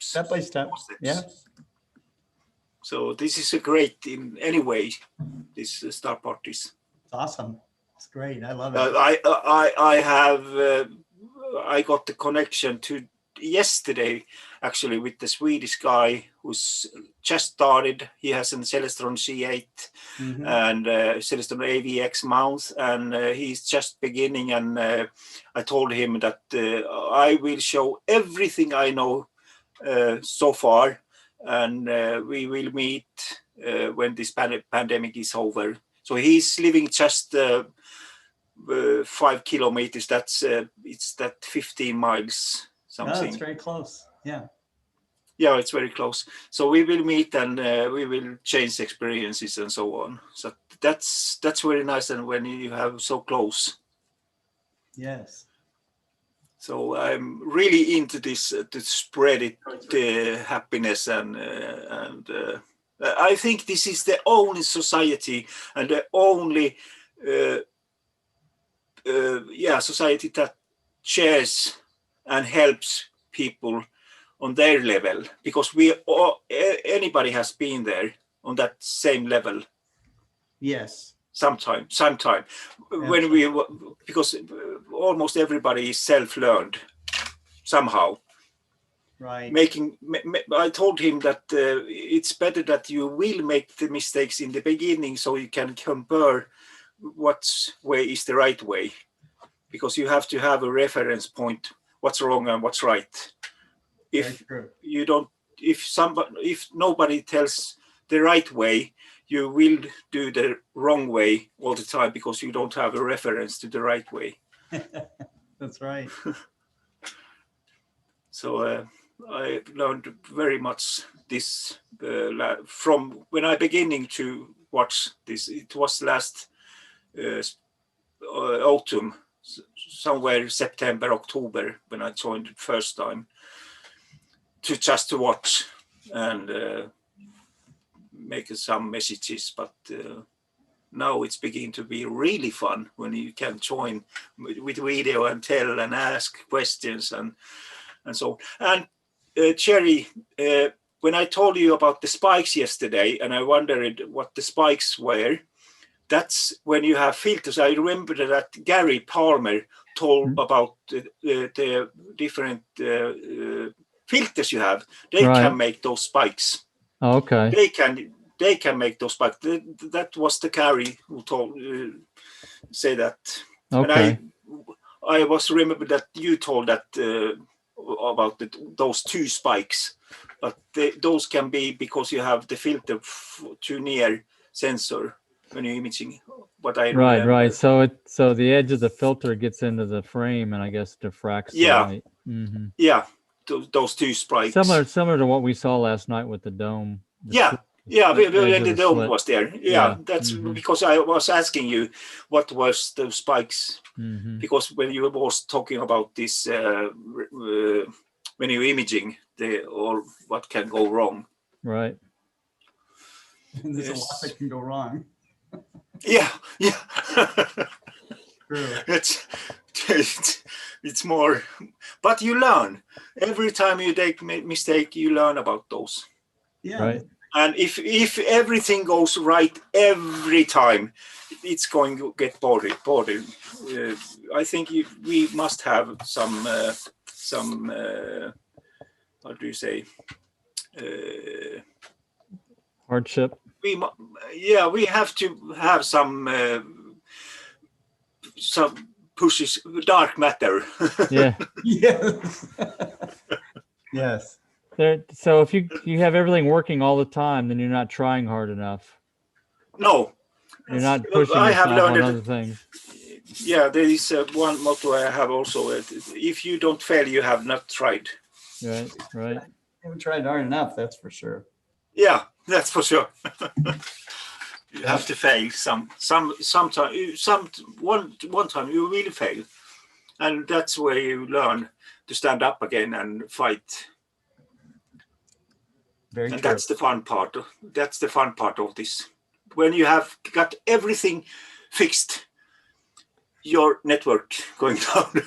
Step by step. Yeah. So this is a great in any way. These star parties. It's awesome. It's great. I love it. I got the connection to yesterday actually with the Swedish guy who's just started. He has an Celestron C8 and Celestron AVX mount, and he's just beginning. And I told him that I will show everything I know so far, and we will meet when this pandemic is over. So he's living just 5 kilometers. That's it's that 15 miles something. Oh, it's very close. Yeah. Yeah, it's very close. So we will meet and we will change experiences and so on. So that's very nice, and when you have so close. Yes. So I'm really into this to spread it, happiness, and I think this is the only society and the only society that shares and helps people on their level, because anybody has been there on that same level. Yes. Sometime. When because almost everybody is self-learned somehow. Right. I told him that it's better that you will make the mistakes in the beginning so you can compare what way is the right way, because you have to have a reference point, what's wrong and what's right. If you don't, if nobody tells the right way, you will do the wrong way all the time because you don't have a reference to the right way. That's right. So I learned very much this from when I beginning to watch this. It was last autumn, somewhere September, October, when I joined the first time to watch and make some messages. But now it's beginning to be really fun when you can join with video and tell and ask questions and so on. And Jerry, when I told you about the spikes yesterday, and I wondered what the spikes were, that's when you have filters. I remember that Gary Palmer told about the different filters you have. They can make those spikes. Oh, okay. They can make those spikes. That was the Gary who told say that. Okay. And I was remember that you told that about those two spikes, but those can be because you have the filter too near sensor when you're imaging. What I remember. Right. So the edge of the filter gets into the frame and I guess diffracts the light. Mm-hmm. Yeah, those two spikes. Similar to what we saw last night with the dome. When the dome was there. Yeah. That's because I was asking you what was those spikes, because when you was talking about this when you're imaging or what can go wrong. Right. There's a lot that can go wrong. Yeah. True. It's more, but you learn every time you take mistake. You learn about those. Yeah. Right. And if everything goes right every time, it's going to get boring. I think we must have some how do you say? Hardship. We have to have some pushes, dark matter. Yeah. Yes. Yes. So if you have everything working all the time, then you're not trying hard enough. No. You're not pushing yourself on other things. Yeah, there is one motto I have also. If you don't fail, you have not tried. Right. You haven't tried hard enough, that's for sure. Yeah, that's for sure. You have to fail sometime. One time you really fail, and that's where you learn to stand up again and fight. Very and true. That's the fun part. That's the fun part of this. When you have got everything fixed, your network going down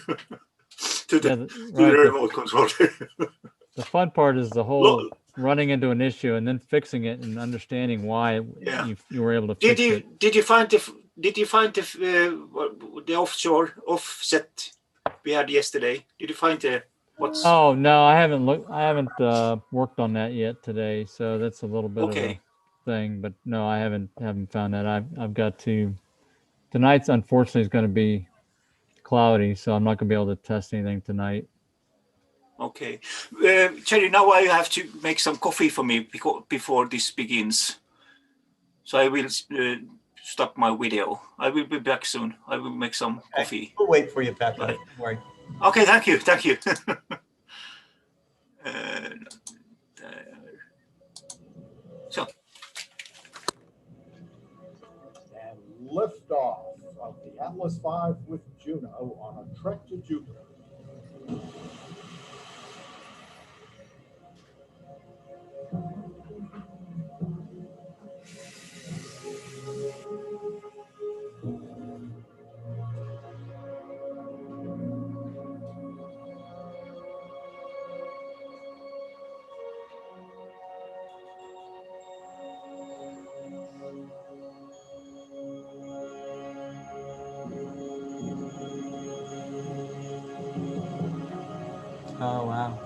to the remote controller. The fun part is the whole Lo- running into an issue and then fixing it and understanding why Yeah. you were able to fix it. Did you find the offshore offset we had yesterday? Did you find what's Oh no, I haven't looked. I haven't worked on that yet today, so that's a little bit of okay? a thing. But no, I haven't found that. I've got to. Tonight's unfortunately is going to be cloudy, so I'm not going to be able to test anything tonight. Okay, Cherry. Now I have to make some coffee for me before this begins. So I will stop my video. I will be back soon. I will make some coffee. We'll wait for you, Pekka. Right. Don't worry. Okay, thank you. So, And liftoff of the Atlas V with Juno on a trek to Jupiter. Oh, wow.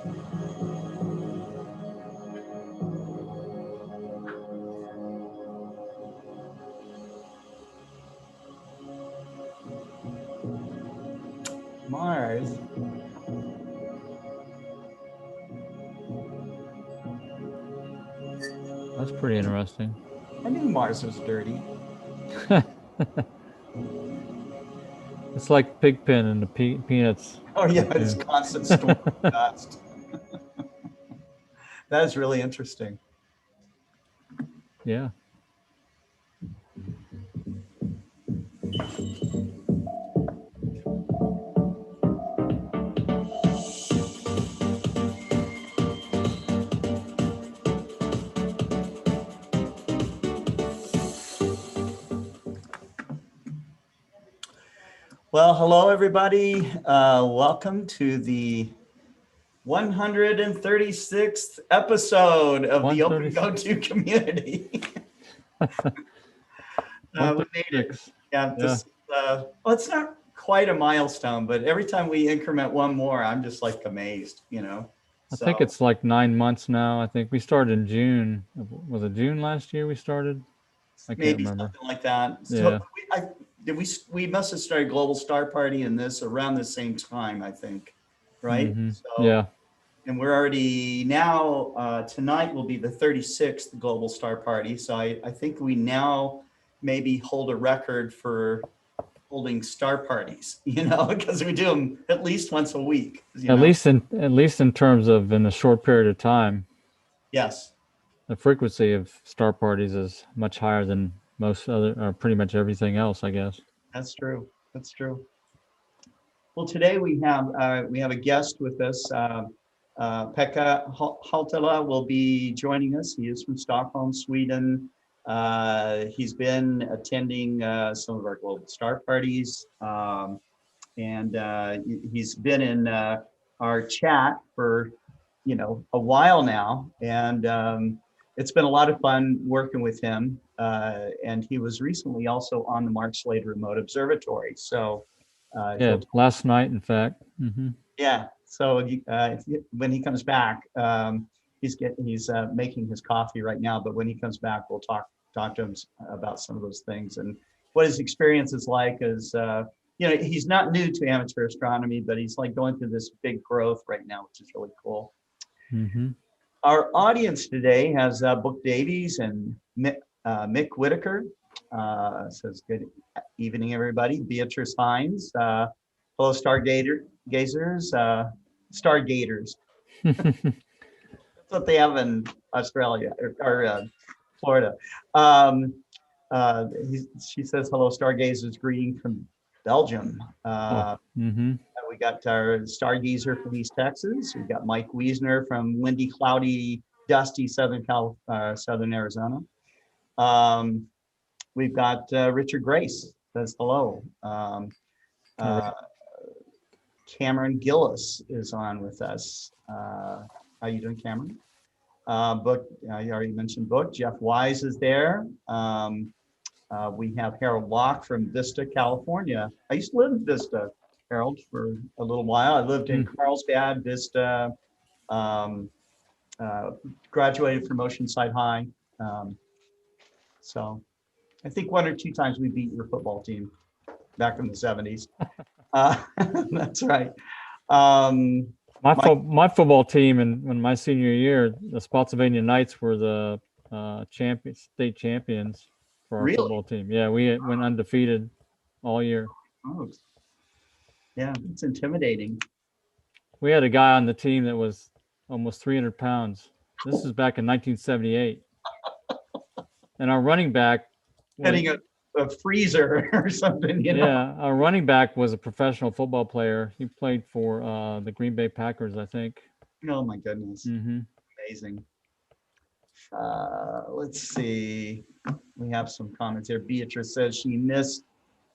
Mars. That's pretty interesting. I knew Mars was dirty. It's like Pigpen and the Peanuts. Oh, yeah, it's constant storm of dust. That is really interesting. Yeah. Well, hello, everybody. Welcome to the 136th episode of the 136. OpenGOTO Community. We made it. Yeah. This, well, it's not quite a milestone, but every time we increment one more, I'm just like amazed, you know. I think it's like 9 months now. I think we started in June. Was it June last year we started? I can't maybe remember. something like that. Yeah. So we must have started Global Star Party in this around the same time, I think, right? Mhm. So, Yeah. and we're already now, tonight will be the 36th Global Star Party. So I think we now maybe hold a record for holding star parties, you know, because we do them at least once a week. At least in terms of in a short period of time. Yes. The frequency of star parties is much higher than most other, or pretty much everything else, I guess. That's true. That's true. Well, today we have a guest with us. Pekka Haltala will be joining us. He is from Stockholm, Sweden. He's been attending some of our global star parties, and he's been in our chat for a while now, and it's been a lot of fun working with him. And he was recently also on the Mark Slade Remote Observatory. So yeah, last night, in fact. Mm-hmm. Yeah. So when he comes back, he's making his coffee right now. But when he comes back, we'll talk to him about some of those things and what his experience is like. Is he's not new to amateur astronomy, but he's like going through this big growth right now, which is really cool. Mm-hmm. Our audience today has Book Davies and Mick Whitaker. Says good evening, everybody. Beatrice Hines. Hello, Stargazers. Stargators. That's what they have in Australia or Florida. She says, hello, Stargazers. Greeting from Belgium. Mm-hmm. We got our Stargazer from East Texas. We got Mike Wiesner from windy, cloudy, dusty Southern Arizona. We've got Richard Grace says hello. Cameron Gillis is on with us. How you doing, Cameron? Book, I already mentioned Book. Jeff Wise is there. We have Harold Locke from Vista, California. I used to live in Vista, Harold, for a little while. I lived in Carlsbad, Vista, graduated from Oceanside High. So I think 1 or 2 times we beat your football team back in the 70s. That's right. My football team, and when my senior year, the Spotsylvania Knights were the state champions for our Really? football team. Yeah, we went undefeated all year. Oh, yeah, it's intimidating. We had a guy on the team that was almost 300 pounds. This is back in 1978. And our running back Hitting a freezer or something, you know? Yeah, our running back was a professional football player. He played for the Green Bay Packers, I think. Oh my goodness. Mm-hmm. Amazing. Let's see. We have some comments here. Beatrice says she missed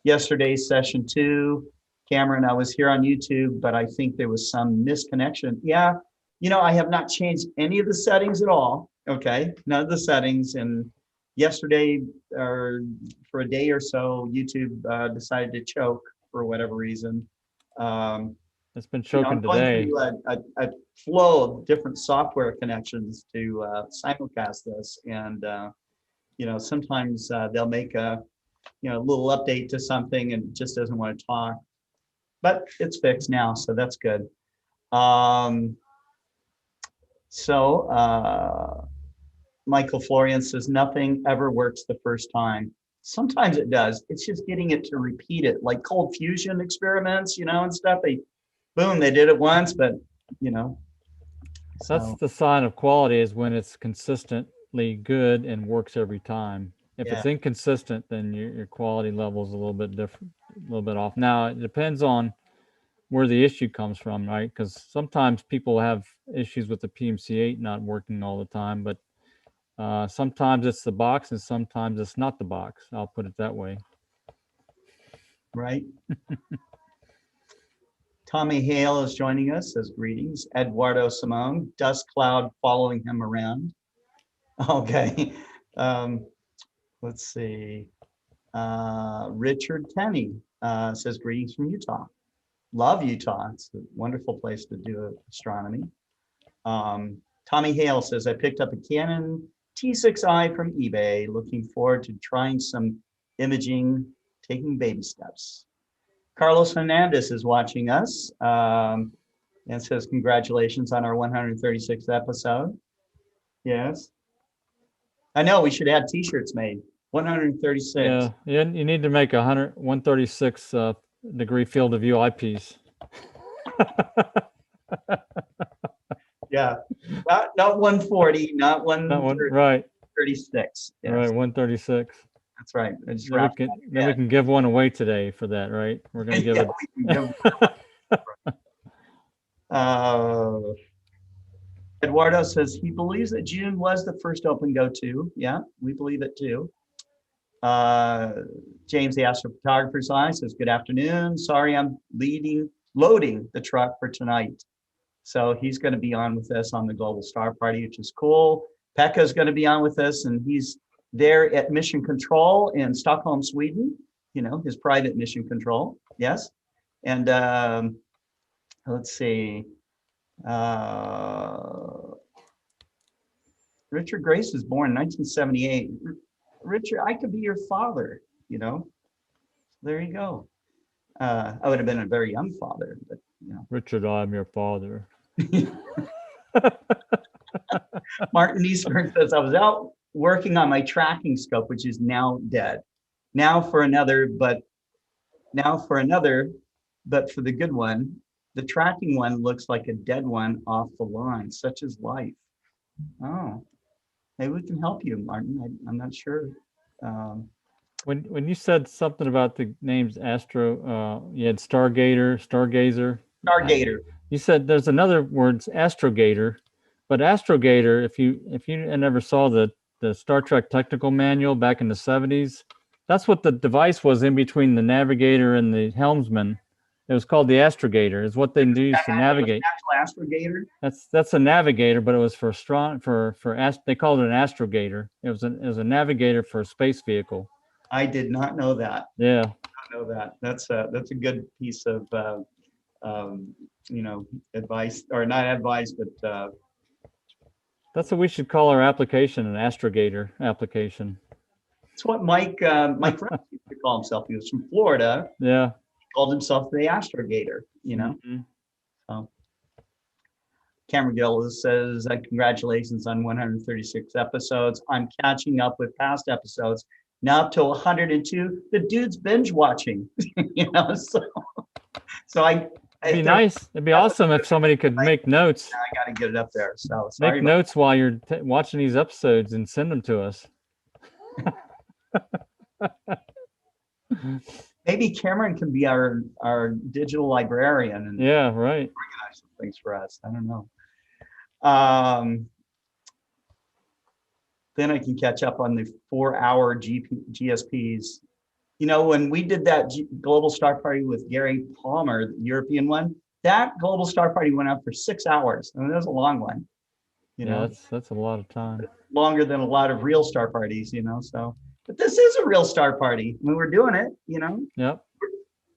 yesterday's session too. Cameron, I was here on YouTube, but I think there was some misconnection. Yeah, you know, I have not changed any of the settings at all. Okay, none of the settings. And yesterday, or for a day or so, YouTube decided to choke for whatever reason. It's been choking going today. through a flow of different software connections to simulcast this, and sometimes they'll make a little update to something and it just doesn't want to talk, but it's fixed now, so that's good. Michael Florian says nothing ever works the first time. Sometimes it does. It's just getting it to repeat it, like cold fusion experiments, and stuff. They did it once, but That's the sign of quality, is when it's consistently good and works every time. If it's inconsistent, then your quality level is a little bit different, a little bit off. Now, it depends on where the issue comes from, right? Because sometimes people have issues with the PMC-8 not working all the time, but sometimes it's the box and sometimes it's not the box. I'll put it that way. Right. Tommy Hale is joining us, says greetings. Eduardo Simone, dust cloud following him around. Okay. Let's see. Richard Tenney says greetings from Utah. Love Utah. It's a wonderful place to do astronomy. Tommy Hale says, I picked up a Canon T6i from eBay. Looking forward to trying some imaging, taking baby steps. Carlos Hernandez is watching us and says, congratulations on our 136th episode. Yes. I know we should have t-shirts made. 136. Yeah, you need to make 136 degree field of view eyepiece. Yeah, not 140, not 136. Right. Yes. Right, 136. That's right. Then we can give one away today for that, right? We're going to give it. We can give Eduardo says he believes that June was the first OpenGOTO. Yeah, we believe it too. James, the astrophotographer's eye, says, good afternoon. Sorry, I'm loading the truck for tonight. So he's going to be on with us on the Global Star Party, which is cool. Pekka is going to be on with us, and he's there at Mission Control in Stockholm, Sweden, his private mission control. Yes. And let's see. Richard Grace was born in 1978. Richard, I could be your father, There you go. I would have been a very young father, but Richard, I'm your father. Martin Eastburn says, I was out working on my tracking scope, which is now dead. Now for another, but for the good one, the tracking one looks like a dead one off the line. Such is life. Oh, maybe we can help you, Martin. I'm not sure. When you said something about the names Astro, you had Stargazer. Stargazer. You said there's another word, Astrogator, but Astrogator, if you never saw the Star Trek technical manual back in the 70s, that's what the device was in between the navigator and the helmsman. It was called the Astrogator. Is what they used to navigate. Actual astrogator? That's a navigator, but it was for they called it an astrogator. It was a navigator for a space vehicle. I did not know that. Yeah. I know that. That's a good piece of advice, or not advice, but That's what we should call our application, an astrogator application. it's what Mike Rose used to call himself. He was from Florida. Yeah. He called himself the astrogator, Mhm. So Cameron Gillis says, congratulations on 136 episodes. I'm catching up with past episodes, now up to 102. The dude's binge watching, so It'd be nice. It'd be awesome if somebody could make notes. I got to get it up there. So Make notes while you're watching these episodes and send them to us. Maybe Cameron can be our digital librarian and Yeah, right. organize some things for us. I don't know. Then I can catch up on the 4-hour GSPs. When we did that Global Star Party with Gary Palmer, the European one, that Global Star Party went up for 6 hours. I mean, that was a long one. Yeah, that's a lot of time. Longer than a lot of real star parties, so. But this is a real star party. I mean, we're doing it, Yep.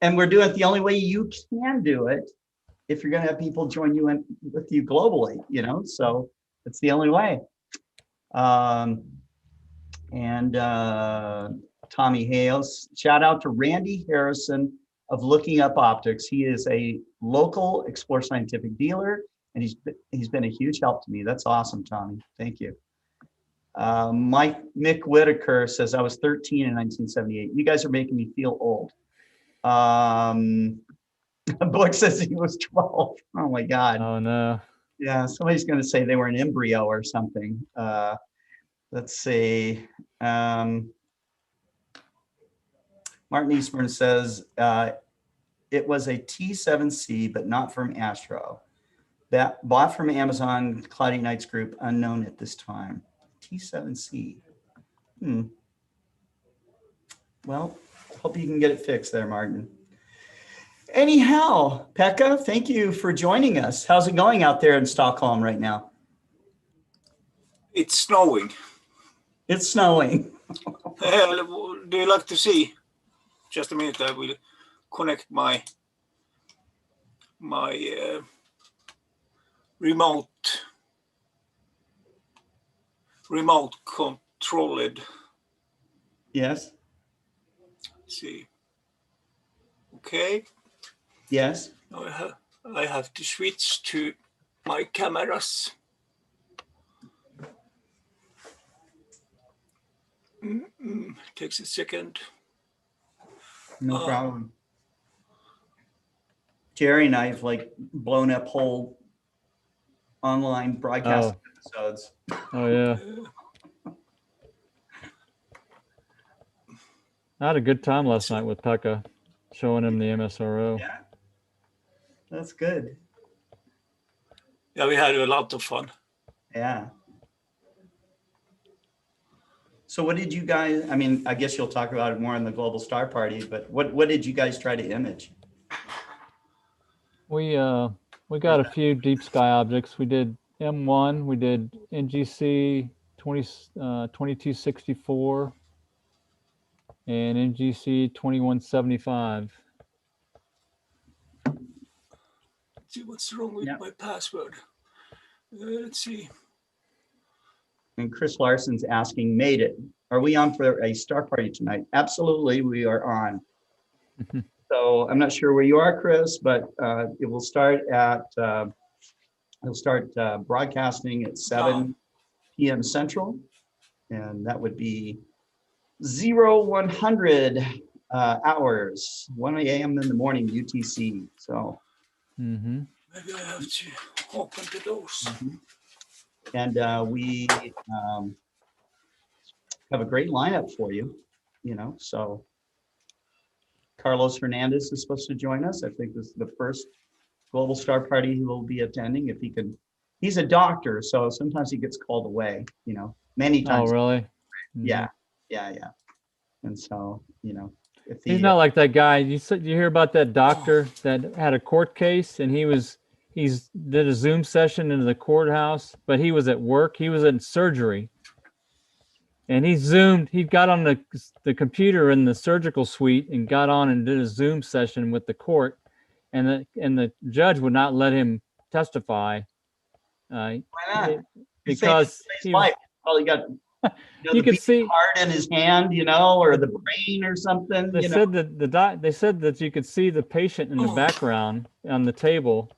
And we're doing it the only way you can do it if you're going to have people join you with you globally, so it's the only way. Tommy Hales, shout out to Randy Harrison of Looking Up Optics. He is a local Explore Scientific dealer, and he's been a huge help to me. That's awesome, Tommy. Thank you. Mick Whitaker says, I was 13 in 1978. You guys are making me feel old. Book says he was 12. Oh my God. Oh no. Yeah, somebody's going to say they were an embryo or something. Let's see. Martin Eastburn says, it was a T7C, but not from Astro. That bought from Amazon Cloudy Nights Group, unknown at this time. T7C. Well, hope you can get it fixed there, Martin. Anyhow, Pekka, thank you for joining us. How's it going out there in Stockholm right now? It's snowing. It's snowing. Do you like to see? Just a minute, I will connect my remote controlled. Yes. Let's see. Okay. Yes. Now I have to switch to my cameras. Takes a second. No problem. Jerry and I have blown up whole online broadcast episodes. Oh yeah. I had a good time last night with Pekka, showing him the MSRO. Yeah. That's good. Yeah, we had a lot of fun. Yeah. So what did you guys, I guess you'll talk about it more in the Global Star Party, but what did you guys try to image? We got a few deep sky objects. We did M1, we did NGC 2264 and NGC 2175. Let's see what's wrong with my password. Let's see. And Chris Larson's asking, made it. Are we on for a star party tonight? Absolutely, we are on. So I'm not sure where you are, Chris, but it will start at, broadcasting at 7 p.m. Central. And that would be 0100 hours, 1 a.m. in the morning UTC. So maybe I have to open the doors. And we have a great lineup for you, so Carlos Hernandez is supposed to join us. I think this is the first Global Star Party he will be attending if he can. He's a doctor, so sometimes he gets called away, many times. Oh, really? Yeah. And so, if He's the, not like that guy. You hear about that doctor that had a court case and he's did a Zoom session into the courthouse, but he was at work. He was in surgery. And he got on the computer in the surgical suite and got on and did a Zoom session with the court. And the judge would not let him testify. why not? Because His life probably got you could see heart in his hand, or the brain or something. they said that they said that you could see the patient in the background on the table.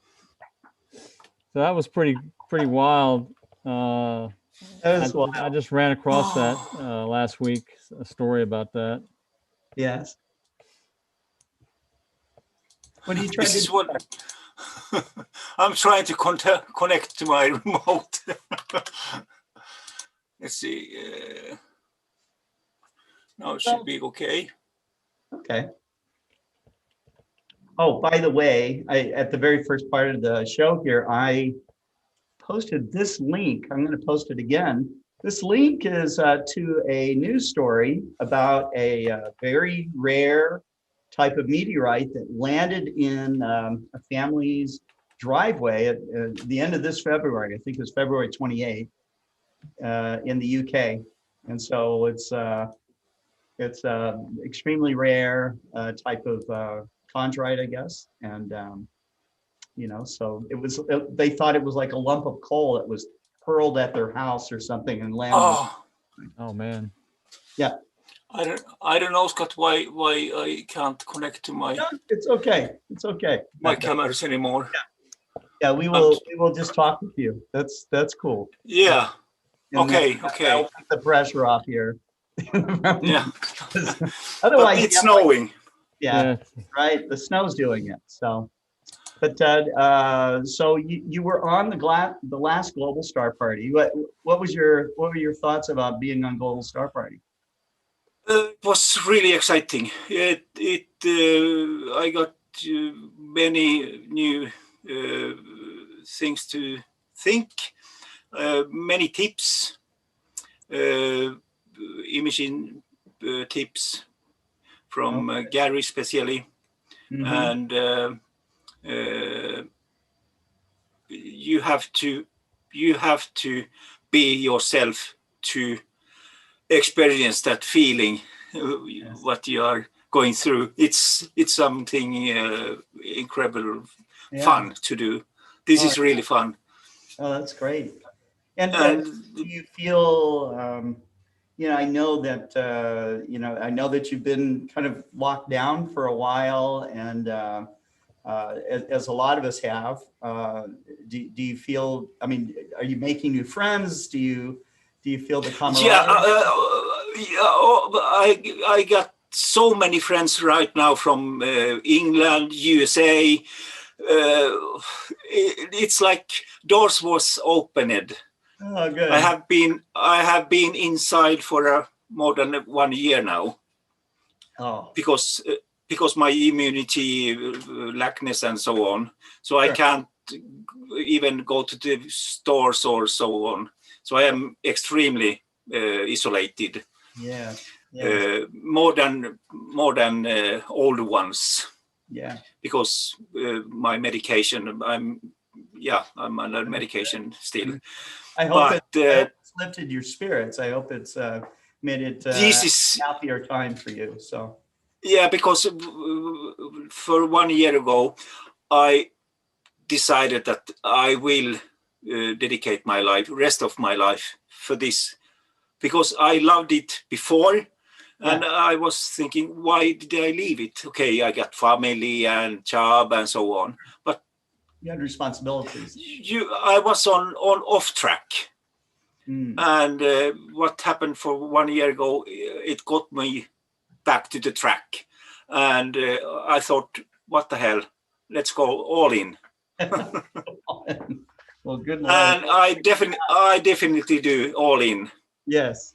So that was pretty wild. I just ran across that last week, a story about that. Yes. What are you trying This to is what I'm trying to connect to my remote. Let's see. Now it should be okay. Okay. Oh, by the way, at the very first part of the show here, I posted this link. I'm going to post it again. This link is to a news story about a very rare type of meteorite that landed in a family's driveway at the end of this February. I think it was February 28th in the UK. And so it's extremely rare type of chondrite, I guess. And so they thought it was like a lump of coal that was hurled at their house or something and landed. Oh man. Yeah. I don't know, Scott, why I can't connect to my. No, it's okay. It's okay. My cameras anymore. Yeah, we will just talk with you. That's cool. Yeah. And Okay. That'll take the pressure off here. Yeah. Otherwise, but it's snowing. Yeah, right. The snow's doing it. So, but so you were on the last Global Star Party. What were your thoughts about being on Global Star Party? It was really exciting. I got many new things to think, many tips, imaging tips from Gary especially, and you have to be yourself to experience that feeling, what you are going through. It's something incredible, fun to do. This is really fun. Oh, that's great. And do you feel, I know that you've been kind of locked down for a while, and as a lot of us have, do you feel, are you making new friends? Do you feel the camaraderie? I got so many friends right now from England, USA. It's like doors was opened. Oh, good. I have been inside for more than 1 year now. Oh. Because my immunity lackness and so on. So sure. I can't even go to the stores or so on. So I am extremely isolated. Yeah. More than older ones. Yeah. Because my medication, I'm under medication still. I hope it's lifted your spirits. I hope it's made it a happier time for you. So. Yeah, because for 1 year ago, I decided that I will dedicate my rest of my life for this, because I loved it before, and I was thinking, why did I leave it? Okay, I got family and job and so on, but you had responsibilities. I was on off track, and what happened for 1 year ago, it got me back to the track, and I thought, what the hell, let's go all in. Well, good luck. And I definitely do all in. Yes.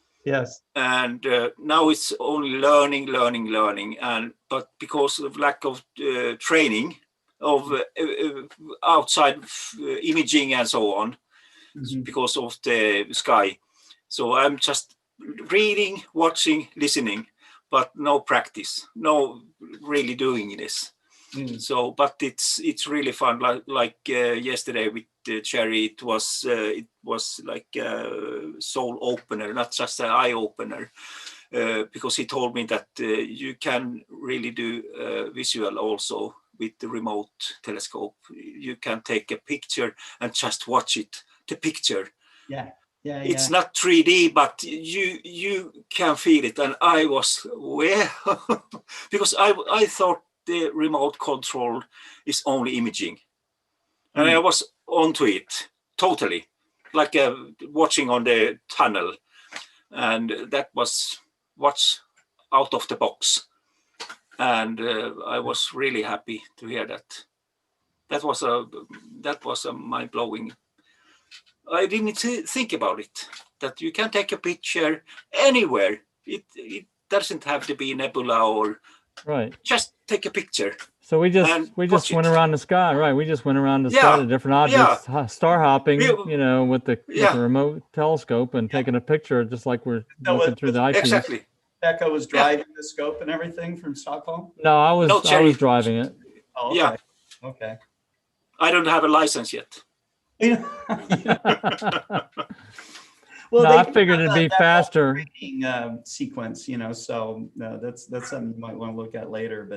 And now it's only learning, but because of lack of training of outside imaging and so on, because of the sky, so I'm just reading, watching, listening. but no practice, no really doing this. So, but it's really fun. Like yesterday with Jerry, it was like a soul opener, not just an eye opener, because he told me that you can really do visual also with the remote telescope. You can take a picture and just watch it, the picture. Yeah. It's not 3D, but you can feel it. And I was, because I thought the remote control is only imaging. And I was onto it totally, like watching on the tunnel. And that was what's out of the box. And I was really happy to hear that. That was a mind-blowing. I didn't think about it, that you can take a picture anywhere. It doesn't have to be nebula or Right. Just take a picture. So we just went around the sky, right? We just went around the sky to different objects, star hopping, with the remote telescope and taking a picture, just like we're looking through the eyepiece. Exactly. Pekka was driving the scope and everything from Stockholm? No, I was driving it. Oh, okay. Yeah. Okay. I don't have a license yet. Well, I figured it'd be faster. Sequence, so that's something you might want to look at later.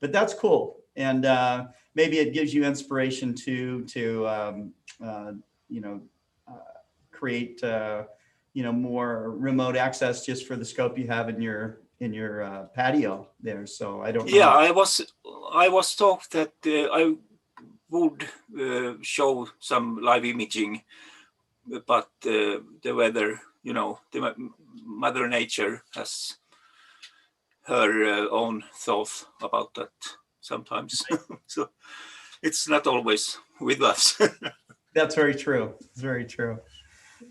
But that's cool, and maybe it gives you inspiration to create more remote access just for the scope you have in your patio there. So I don't know. Yeah, I was taught that I would show some live imaging, but the weather, the Mother Nature has her own thoughts about that sometimes. So it's not always with us. That's very true. It's very true.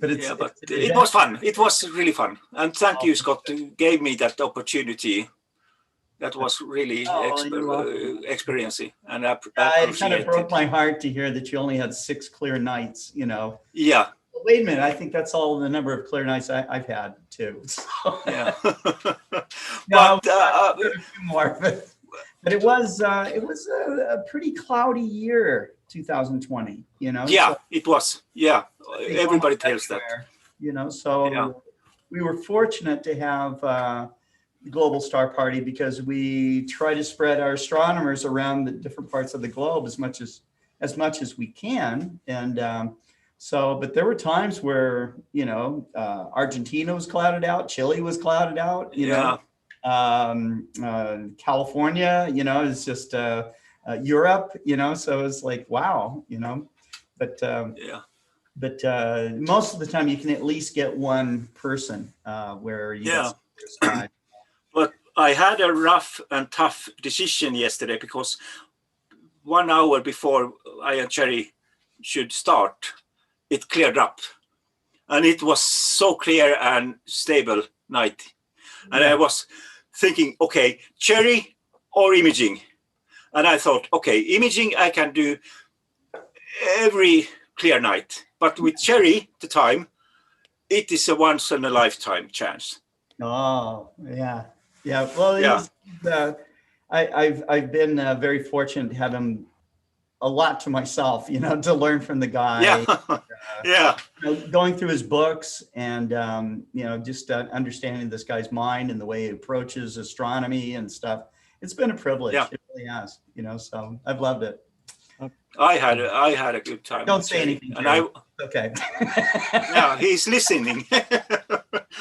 But it was fun. It was really fun. And thank you, Scott, who gave me that opportunity. That was really experiencing, and it kind of broke my heart to hear that you only had 6 clear nights. Yeah. Wait a minute, I think that's all the number of clear nights I've had too. So. Yeah. but it was a pretty cloudy year, 2020. Yeah, so it was. Yeah, everybody tells that. So we were fortunate to have. Global Star Party, because we try to spread our astronomers around the different parts of the globe as much as we can. And but there were times where Argentina was clouded out, Chile was clouded out, California, it's just Europe, so it's like, wow, but most of the time you can at least get one person where But I had a rough and tough decision yesterday, because 1 hour before I and Jerry should start, it cleared up. And it was so clear and stable night. And I was thinking, okay, Jerry or imaging? And I thought, okay, imaging I can do every clear night. But with Jerry, the time, it is a once in a lifetime chance. Oh, yeah. Yeah, well, I've been very fortunate to have him a lot to myself, to learn from the guy. Yeah. Going through his books and, just understanding this guy's mind and the way he approaches astronomy and stuff. It's been a privilege. Yeah. It really has, so I've loved it. I had a good time. Don't say anything. And okay. Yeah, he's listening.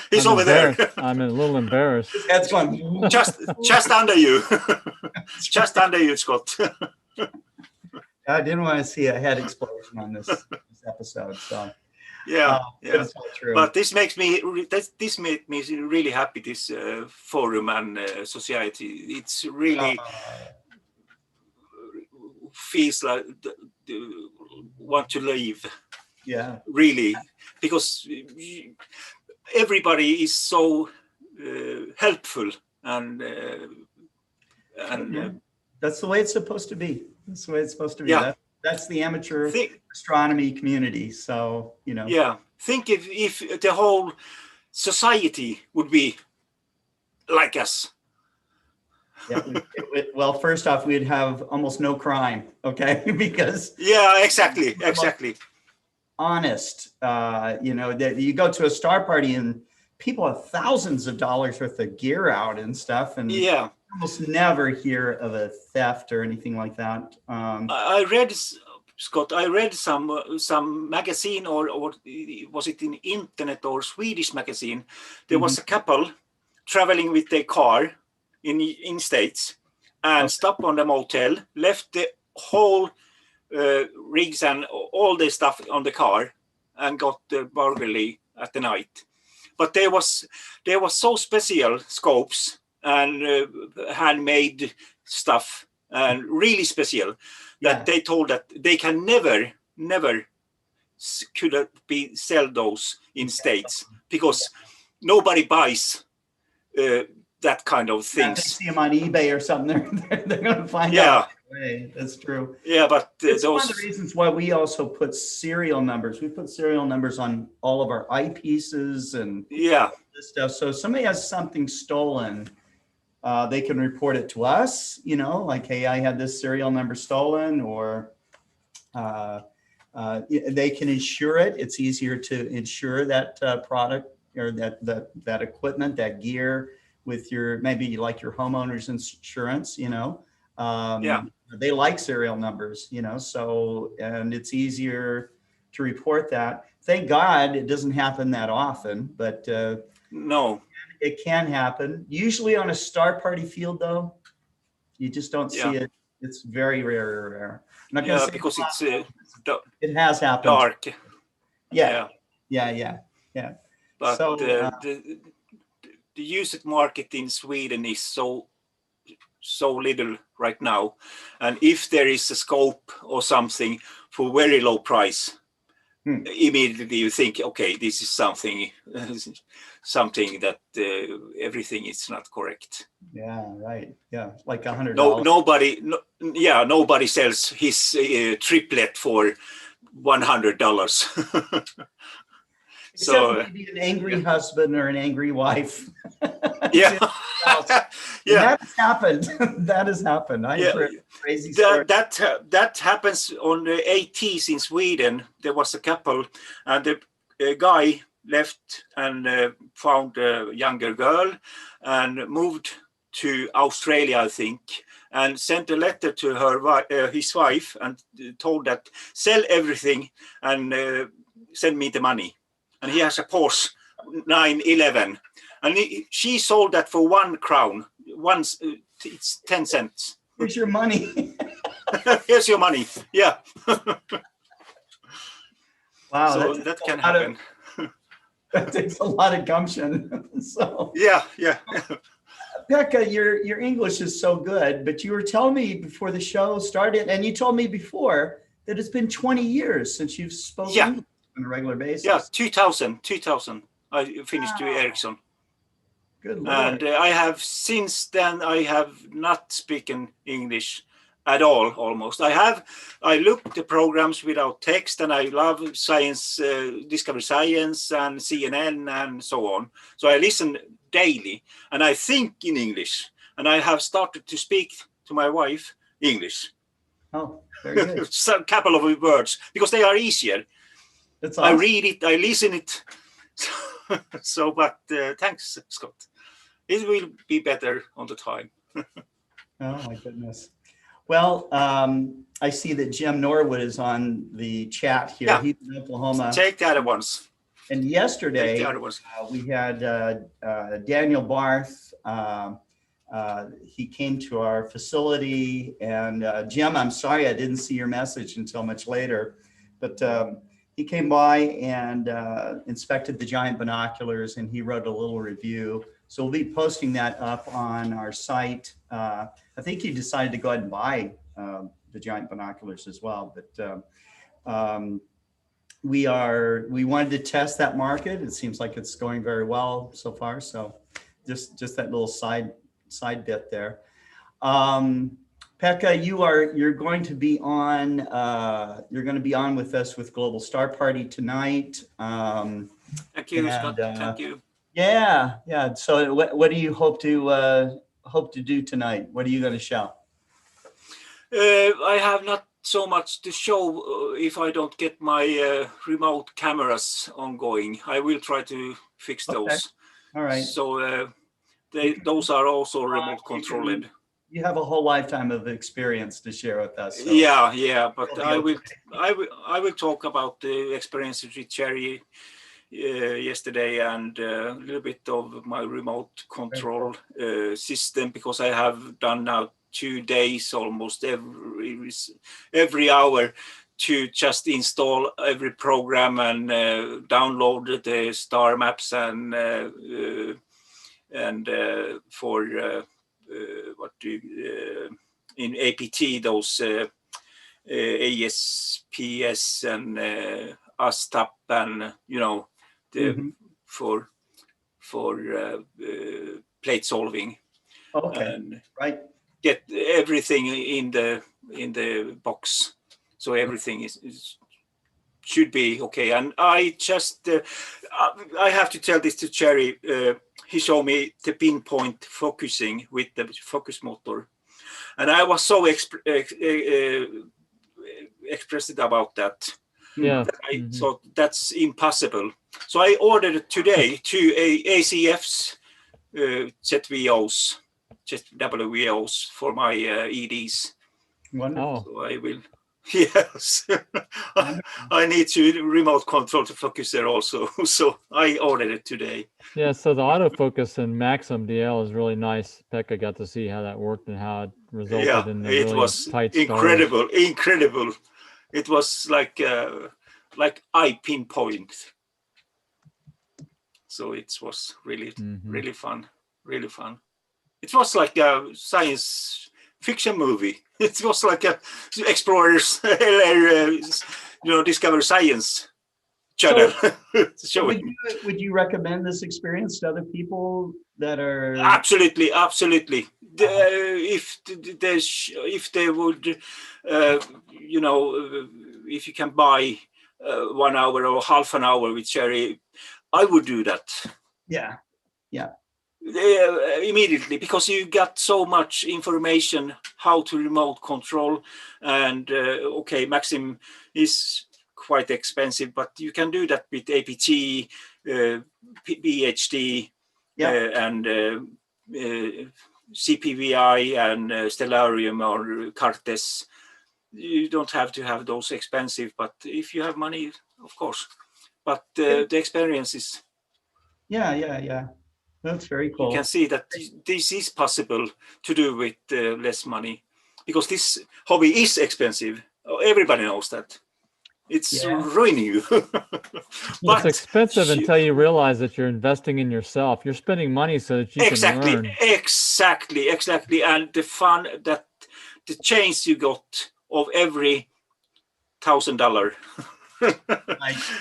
He's over there. I'm a little embarrassed. That's going just under you. Just under you, Scott. I didn't want to see a head explosion on this episode. So yeah. It's all true. But this makes me really happy. This forum and society. It's really feels like want to leave. Yeah. Really, because everybody is so helpful and that's the way it's supposed to be. That's the way it's supposed to be. Yeah. That's the amateur astronomy community. So, Yeah. Think if the whole society would be like us. Yeah, well, first off, we'd have almost no crime, okay? Because Yeah, exactly. honest, you know, that you go to a star party and people have thousands of dollars worth of gear out and stuff, and Yeah, almost never hear of a theft or anything like that. I read, Scott, I read some magazine, or was it in internet or Swedish magazine? There was a couple traveling with their car in States and stopped on the motel, left the whole rigs and all the stuff on the car, and got the burglary at the night. But there was so special scopes and handmade stuff, and really special, that they told that they can never could be sell those in States, because nobody buys that kind of If they things. see them on eBay or something, they're going to find out. Right, that's true. Yeah, but it's one of the reasons why we also put serial numbers. We put serial numbers on all of our eyepieces and this stuff. So if somebody has something stolen, they can report it to us, you know, like, hey, I had this serial number stolen, or they can insure it. It's easier to insure that product or that equipment, that gear, with your, maybe like your homeowner's insurance, you know. They like serial numbers, you know, so, and it's easier to report that. Thank God it doesn't happen that often, but no, it can happen. Usually on a star party field, though, you just don't see it. It's very rare. I'm not gonna say because it has happened. Dark. Yeah. But so, the used market in Sweden is so little right now, and if there is a scope or something for very low price, immediately you think, okay, this is something that everything is not correct. Yeah, right. Yeah, like $100. Nobody sells his triplet for $100. So maybe an angry husband or an angry wife. That has happened. That has happened. I heard crazy story. That happens on the 80s in Sweden. There was a couple, and the guy left and found a younger girl and moved to Australia, I think, and sent a letter to his wife and told that sell everything and send me the money. And he has a Porsche 911, and she sold that for 1 crown. It's 10 cents. Here's your money. Here's your money. Yeah. Wow. So that can happen. That takes a lot of gumption. So yeah. Pekka, your English is so good, but you were telling me before the show started, and you told me before that it's been 20 years since you've spoken English on a regular basis. Yeah, 2000. I finished to Ericsson. Good Lord. And I have since then I have not spoken English at all, almost. I look the programs without text, and I love science, Discovery Science and CNN and so on. So I listen daily, and I think in English, and I have started to speak to my wife English. Oh, very good. A couple of words, because they are easier. That's awesome. I read it, I listen it. So, but thanks, Scott. It will be better on the time. Oh my goodness. Well, I see that Jim Norwood is on the chat here. Yeah. He's in Oklahoma. Take the other ones. And yesterday, we had Daniel Barth. He came to our facility, and Jim, I'm sorry I didn't see your message until much later, but he came by and inspected the giant binoculars, and he wrote a little review. So we'll be posting that up on our site. I think he decided to go ahead and buy the giant binoculars as well, but we wanted to test that market. It seems like it's going very well so far. So just that little side bit there. Pekka, you're going to be on with us with Global Star Party tonight. Thank you, Scott. Thank you. Yeah, yeah. So what do you hope to do tonight? What are you going to show? I have not so much to show if I don't get my remote cameras ongoing. I will try to fix Okay. those. All right. So those are also remote controlled. You have a whole lifetime of experience to share with us. So Yeah, but it'll be I will talk about the experiences with Jerry yesterday and a little bit of my remote control system, because I have done now 2 days almost every hour to just install every program and download the star maps and for what do in APT those ASPS and ASTAP and the for plate solving. Okay. And right. get everything in the box, so everything should be okay. And I just I have to tell this to Jerry. He showed me the pinpoint focusing with the focus motor, and I was so expressed about that. Yeah. So that's impossible. So I ordered today 2 ACFs, ZVOs, WVOs for my EDs. Wonderful. So I will. Yes, I need to remote control to focus there also. So I ordered it today. Yeah, so the autofocus in Maxim DL is really nice. Pekka got to see how that worked and how it resulted in the it really was tight incredible, stars. incredible. It was like eye pinpoint. So it was really, really fun, really fun. It was like a science fiction movie. It was like a explorers, discover science channel. So would you recommend this experience to other people that are? Absolutely. If they would, if you can buy 1 hour or half an hour with Jerry, I would do that. Yeah. Immediately, because you got so much information how to remote control. And okay, Maxim is quite expensive, but you can do that with APT, BHD, and CPVI and Stellarium or Cartes. You don't have to have those expensive, but if you have money, of course. But the experience is. Yeah. That's very cool. You can see that this is possible to do with less money, because this hobby is expensive. Everybody knows that. It's ruining you. But it's expensive until you realize that you're investing in yourself. You're spending money so that you can learn. Exactly. And the fun, that the change you got of every $1,000.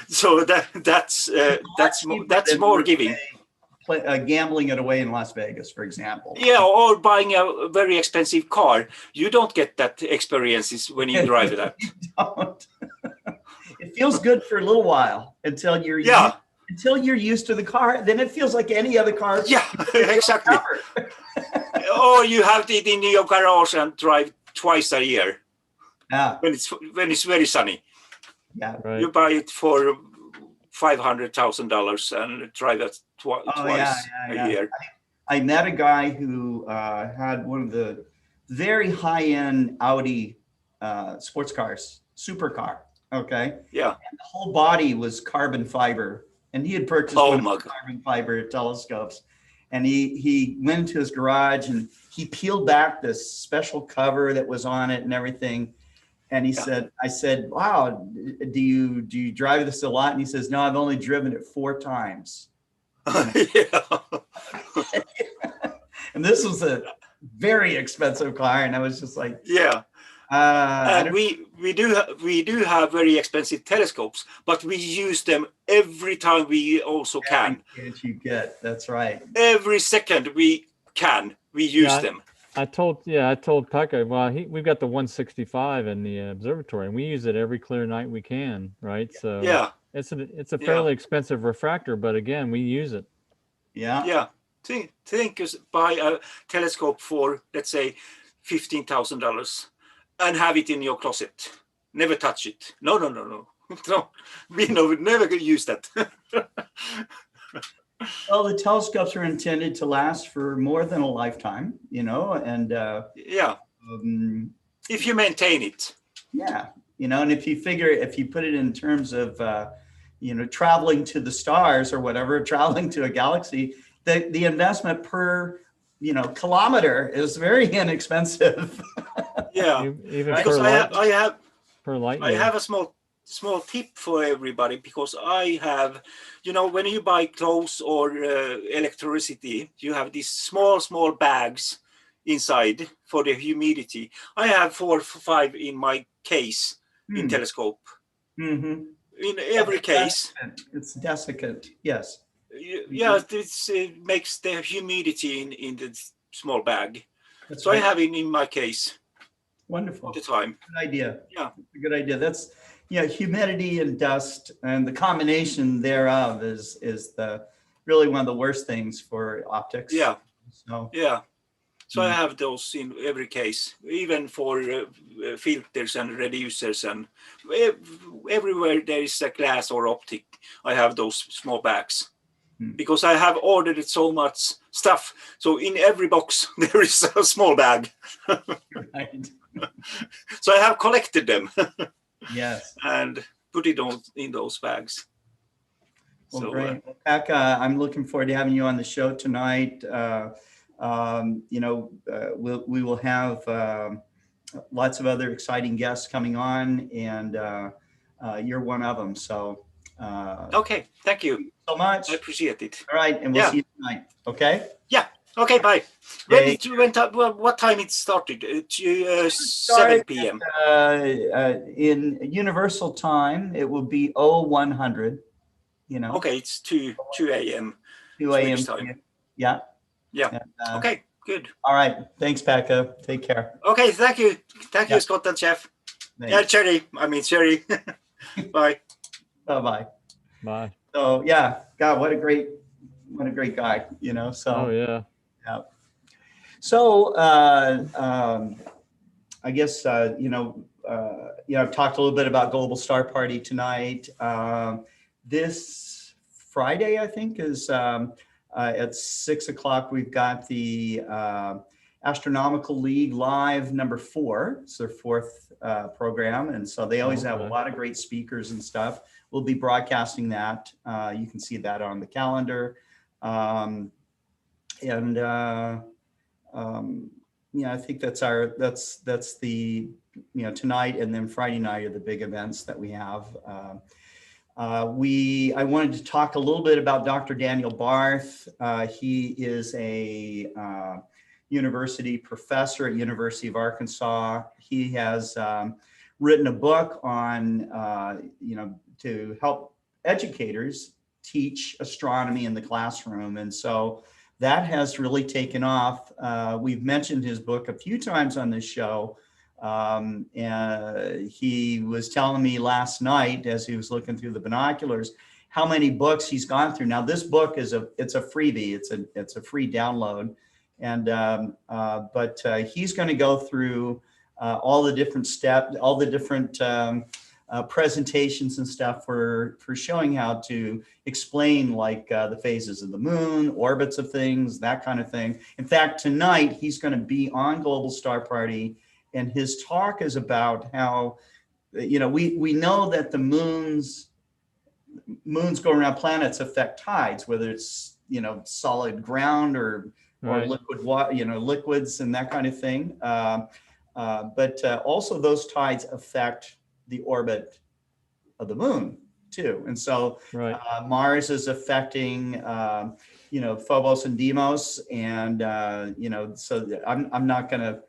So that's more giving. Gambling it away in Las Vegas, for example. Yeah, or buying a very expensive car. You don't get that experiences when you drive it. You don't. It feels good for a little while until you're used to the car. Then it feels like any other car. Yeah, exactly. Or you have it in your garage and drive twice a year. Yeah. When it's very sunny. Yeah. Right. You buy it for $500,000 and drive it twice a year. I met a guy who had one of the very high-end Audi sports cars, supercar. Okay. Yeah. And the whole body was carbon fiber, and he had purchased one of the carbon fiber telescopes. And he went into his garage and he peeled back this special cover that was on it and everything. And he said, I said, wow, do you drive this a lot? And he says, no, I've only driven it 4 times. And this was a very expensive car. And I was just like, and we do have very expensive telescopes, but we use them every time we also can. You get, that's right. Every second we use them. I told Pekka, well, we've got the 165 in the observatory, and we use it every clear night we can, right? So it's a fairly expensive refractor, but again, we use it. Yeah. Yeah. Think buy a telescope for, let's say, $15,000 and have it in your closet. Never touch it. No. No. We never gonna use that. Well, the telescopes are intended to last for more than a lifetime, and Yeah. um, If you maintain it. yeah, and if you put it in terms of, traveling to the stars or whatever, traveling to a galaxy, the investment per, kilometer is very inexpensive. Yeah. Even Right. Because per light I year. have a small tip for everybody, because I have, when you buy clothes or electricity, you have these small bags inside for the humidity. I have 4 or 5 in my case in telescope. Mm-hmm. In every case. It's desiccant. Yes. Yeah, it makes the humidity in the small bag. That's So right. I have it in my case Wonderful. all the time. Good idea. Yeah. That's a good idea. That's, humidity and dust and the combination thereof is really one of the worst things for optics. Yeah. So, Yeah. So I have those in every case, even for filters and reducers, and everywhere there is a glass or optic, I have those small bags. Because I have ordered so much stuff. So in every box, there is a small bag. right. So I have collected them. Yes. And put it in those bags. Well, So, great. Well, Pekka, I'm looking forward to having you on the show tonight. We will have lots of other exciting guests coming on, and you're one of them. So, okay, thank you so much. I appreciate it. All right, and we'll see you tonight. Okay. Yeah. Okay. Bye. When it went up, what time it started? 7 p.m. In Universal Time, it will be 0100. Okay, it's 2 a.m. 2 a.m. Swedish time. Yeah. Yeah. And, okay. Good. All right. Thanks, Pekka. Take care. Okay. Thank you. Thank you, Scott and Jeff. Thanks. Yeah, Cherry. I mean, Cherry. Bye. Bye-bye. Bye. So yeah, God, what a great guy, so. Oh yeah. Yeah. So, I guess, I've talked a little bit about Global Star Party tonight. This Friday, I think, is at 6 o'clock. We've got the Astronomical League Live #4. It's their 4th program. And so they always have a lot of great speakers and stuff. We'll be broadcasting that. You can see that on the calendar. I think that's the, tonight, and then Friday night are the big events that we have. I wanted to talk a little bit about Dr. Daniel Barth. He is a university professor at University of Arkansas. He has written a book on, to help educators teach astronomy in the classroom. And so that has really taken off. We've mentioned his book a few times on this show. And he was telling me last night, as he was looking through the binoculars, how many books he's gone through. Now, this book is it's a freebie. It's a free download. And but he's going to go through all the different steps, all the different presentations and stuff for showing how to explain like the phases of the moon, orbits of things, that kind of thing. In fact, tonight he's going to be on Global Star Party, and his talk is about how, we know that the moons go around planets affect tides, whether it's, solid ground or liquid water, liquids and that kind of thing. But also those tides affect the orbit of the moon too. And so Mars is affecting, Phobos and Deimos. And, so I'm not going to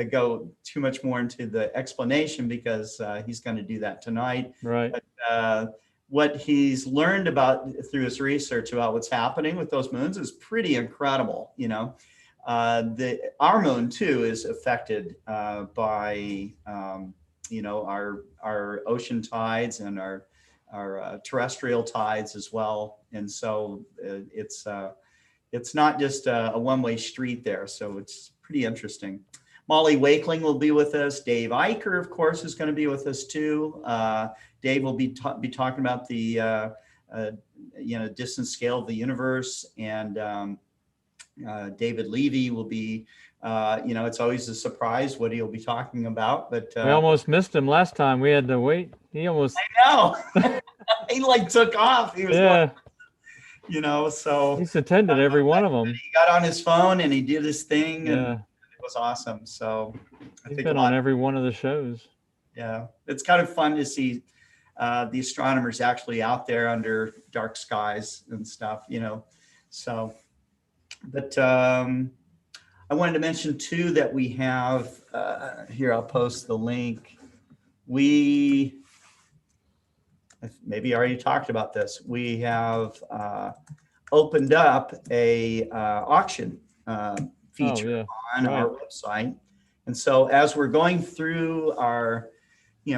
go too much more into the explanation because he's going to do that tonight. Right. But, what he's learned about through his research about what's happening with those moons is pretty incredible. Our moon too is affected by our ocean tides and our terrestrial tides as well. And so it's it's not just a one-way street there. So it's pretty interesting. Molly Wakeling will be with us. Dave Eicher, of course, is going to be with us too. Dave will be talking about the distance scale of the universe, and David Levy will be. It's always a surprise what he'll be talking about. But we almost missed him last time. We had to wait. He almost. I know. He like took off. He was. Yeah. So he's attended every one of them. He got on his phone and he did his thing, and Yeah. it was awesome. So He's been on every one of the shows. Yeah, it's kind of fun to see the astronomers actually out there under dark skies and stuff, So, but I wanted to mention too that we have here. I'll post the link. We maybe already talked about this. We have opened up a auction feature on our website. And so as we're going through our,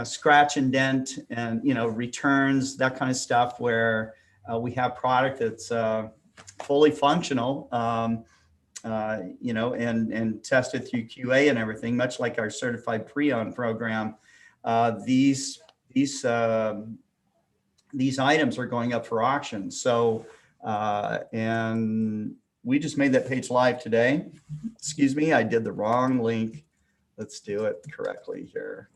scratch and dent and, returns, that kind of stuff, where we have product that's fully functional, and tested through QA and everything, much like our certified pre-owned program, these items are going up for auction. So, and we just made that page live today. Excuse me, I did the wrong link. Let's do it correctly here.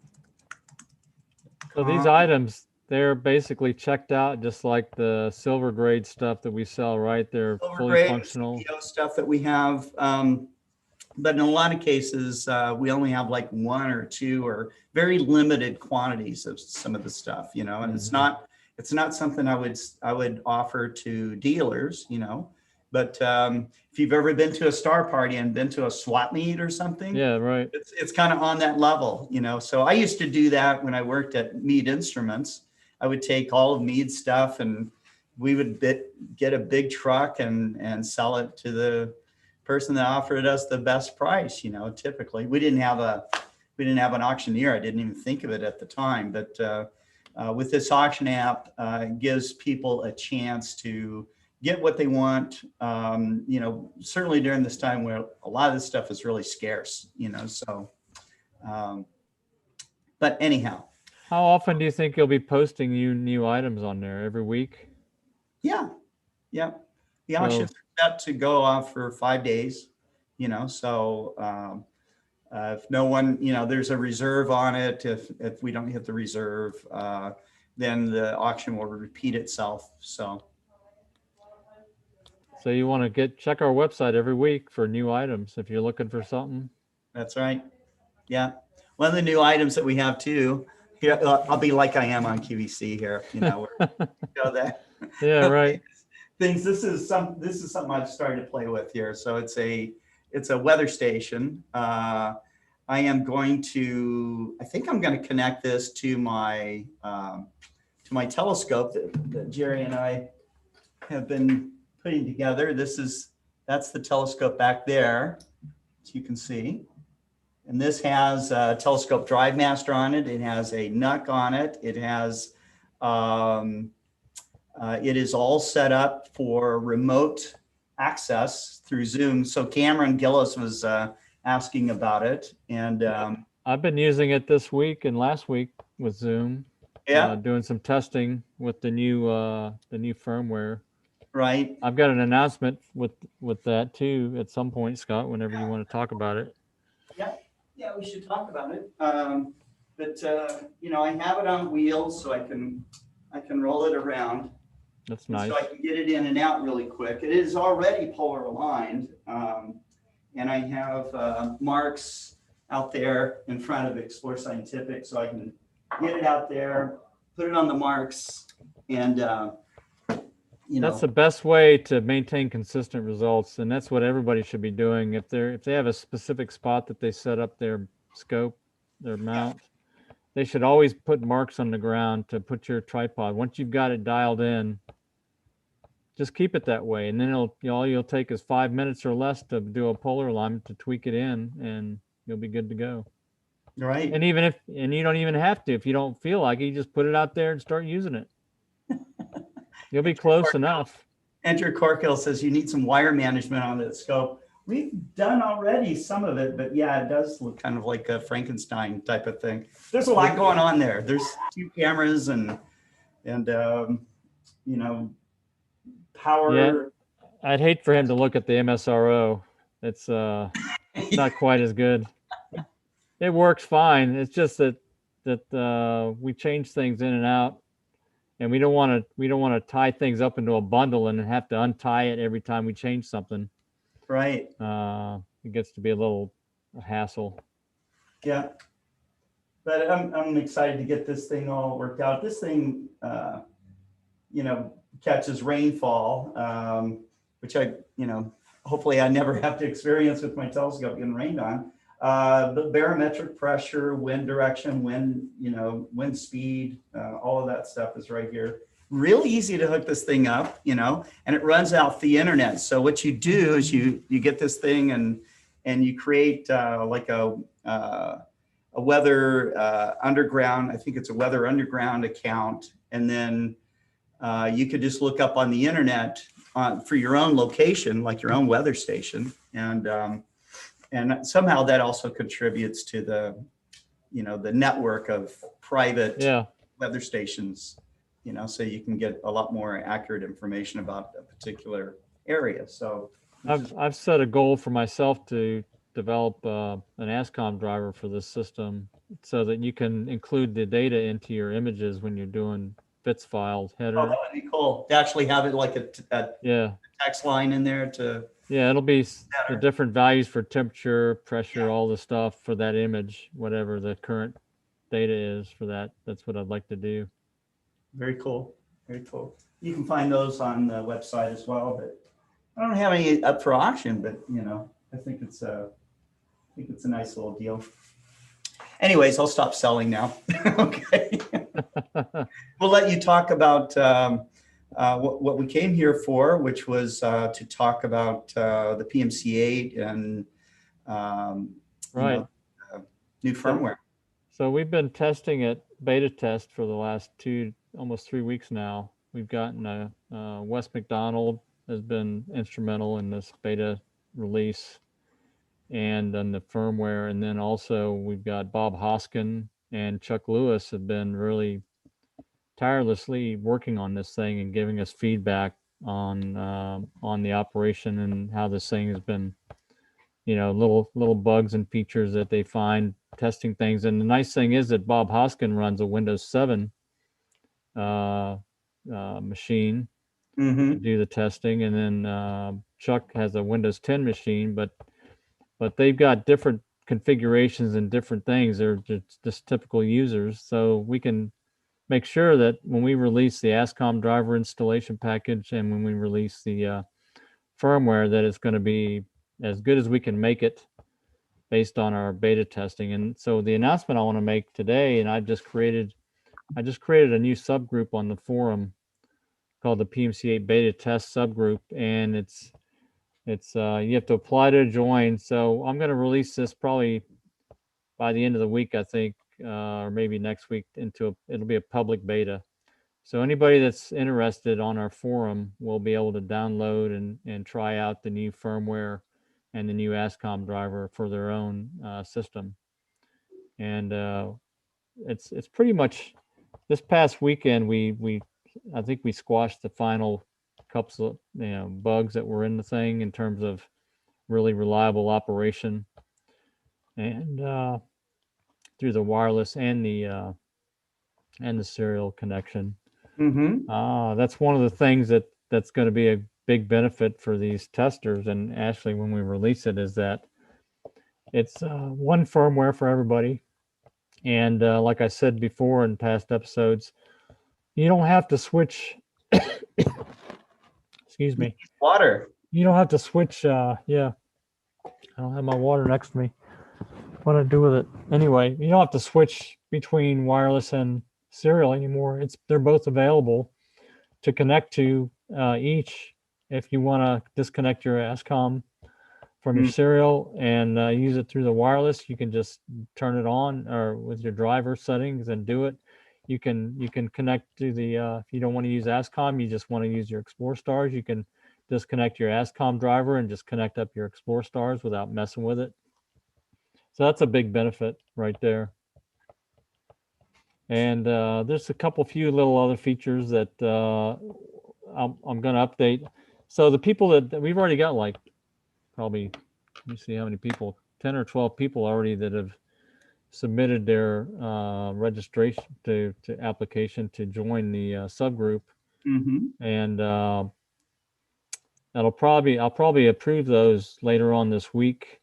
So these items, they're basically checked out just like the silver grade stuff that we sell, right? They're fully functional. CEO stuff that we have. But in a lot of cases, we only have like one or two or very limited quantities of some of the stuff, and it's not something I would offer to dealers, but if you've ever been to a star party and been to a swap meet or something, yeah, right, it's kind of on that level, So I used to do that when I worked at Mead Instruments. I would take all of Mead's stuff and we would get a big truck and sell it to the person that offered us the best price. Typically we didn't have an auctioneer. I didn't even think of it at the time, but with this auction app, it gives people a chance to get what they want, certainly during this time where a lot of this stuff is really scarce, so, but anyhow. How often do you think you'll be posting new items on there? Every week? Yeah. The auction's set to go off for 5 days, so if no one, there's a reserve on it. If we don't hit the reserve, then the auction will repeat itself. So you want to check our website every week for new items if you're looking for something. That's right. Yeah. One of the new items that we have too, here, I'll be like I am on QVC here, that. Yeah, right. Things. This is something I've started to play with here. So it's a weather station. I think I'm going to connect this to my telescope that Jerry and I have been putting together. That's the telescope back there, as you can see. And this has a telescope drive master on it. It has a NUC on it. It has, it is all set up for remote access through Zoom. So Cameron Gillis was asking about it. And I've been using it this week and last week with Zoom. Yeah. Doing some testing with the new firmware. Right. I've got an announcement with that too at some point, Scott, whenever you want to talk about it. Yeah, we should talk about it. But I have it on wheels, so I can roll it around. That's nice. So I can get it in and out really quick. It is already polar aligned, and I have marks out there in front of Explore Scientific, so I can get it out there, put it on the marks, and That's the best way to maintain consistent results, and that's what everybody should be doing. If they have a specific spot that they set up their scope, their mount, they should always put marks on the ground to put your tripod. Once you've got it dialed in, just keep it that way, and then all you'll take is 5 minutes or less to do a polar alignment to tweak it in, and you'll be good to go. Right. And you don't even have to if you don't feel like it. You just put it out there and start using it. You'll be close enough. Andrew Corkill says you need some wire management on that scope. We've done already some of it, but yeah, it does look kind of like a Frankenstein type of thing. There's a lot going on there. There's 2 cameras and you know, power. Yeah, I'd hate for him to look at the MSRO. It's not quite as good. It works fine. It's just that we change things in and out, and we don't want to tie things up into a bundle and have to untie it every time we change something. Right. It gets to be a little hassle. Yeah. But I'm excited to get this thing all worked out. This thing, you know, catches rainfall, which hopefully I never have to experience with my telescope getting rained on. But barometric pressure, wind direction, wind speed, all of that stuff is right here. Really easy to hook this thing up, and it runs off the internet. So what you do is you get this thing and you create like a weather underground. I think it's a weather underground account, and then you could just look up on the internet for your own location, like your own weather station, and somehow that also contributes to the network of private weather stations, so you can get a lot more accurate information about a particular area. So I've set a goal for myself to develop an ASCOM driver for this system so that you can include the data into your images when you're doing bits file header. Oh, that would be cool to actually have it like a text line in there to. Yeah, it'll be the different values for temperature, pressure, all the stuff for that image, whatever the current data is for that. That's what I'd like to do. Very cool. Very cool. You can find those on the website as well, but I don't have any up for auction, but I think it's a nice little deal. Anyways, I'll stop selling now. Okay. We'll let you talk about what we came here for, which was to talk about the PMC-Eight and new firmware. So we've been testing it, beta test, for the last almost 3 weeks now. We've gotten Wes McDonald has been instrumental in this beta release and on the firmware, and then also we've got Bob Hoskin and Chuck Lewis have been really tirelessly working on this thing and giving us feedback on the operation and how this thing has been, little bugs and features that they find testing things. And the nice thing is that Bob Hoskin runs a Windows 7 machine to do the testing, and then Chuck has a Windows 10 machine, but they've got different configurations and different things. They're just typical users, so we can make sure that when we release the ASCOM driver installation package and when we release the firmware, that it's going to be as good as we can make it based on our beta testing. And so the announcement I want to make today, and I just created a new subgroup on the forum called the PMC-Eight beta test subgroup, and it's you have to apply to join. So I'm going to release this probably by the end of the week, I think, or maybe next week. It'll be a public beta. So anybody that's interested on our forum will be able to download and try out the new firmware and the new ASCOM driver for their own system. And it's pretty much this past weekend I think we squashed the final couple of bugs that were in the thing in terms of really reliable operation and through the wireless and the serial connection. That's one of the things that's going to be a big benefit for these testers, and actually when we release it, is that it's one firmware for everybody. And like I said before in past episodes, you don't have to switch excuse me. Water. You don't have to switch. I don't have my water next to me. What do I do with it? Anyway, you don't have to switch between wireless and serial anymore. They're both available to connect to each. If you want to disconnect your ASCOM from your serial and use it through the wireless, you can just turn it on or with your driver settings and do it. you can connect to the, if you don't want to use ASCOM, you just want to use your Explore Stars, you can disconnect your ASCOM driver and just connect up your Explore Stars without messing with it. So that's a big benefit right there. And there's a few little other features that I'm going to update. So the people that we've already got, like probably, let me see how many people, 10 or 12 people already that have submitted their registration to application to join the subgroup. And I'll probably approve those later on this week.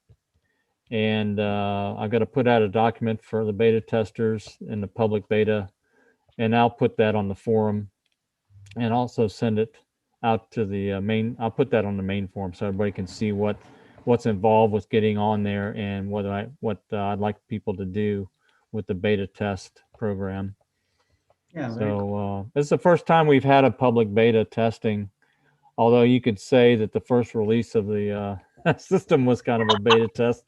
And I've got to put out a document for the beta testers and the public beta, and I'll put that on the forum and also send it out to the main. I'll put that on the main forum so everybody can see what's involved with getting on there and what I'd like people to do with the beta test program. Yeah. So this is the first time we've had a public beta testing, although you could say that the first release of the system was kind of a beta test.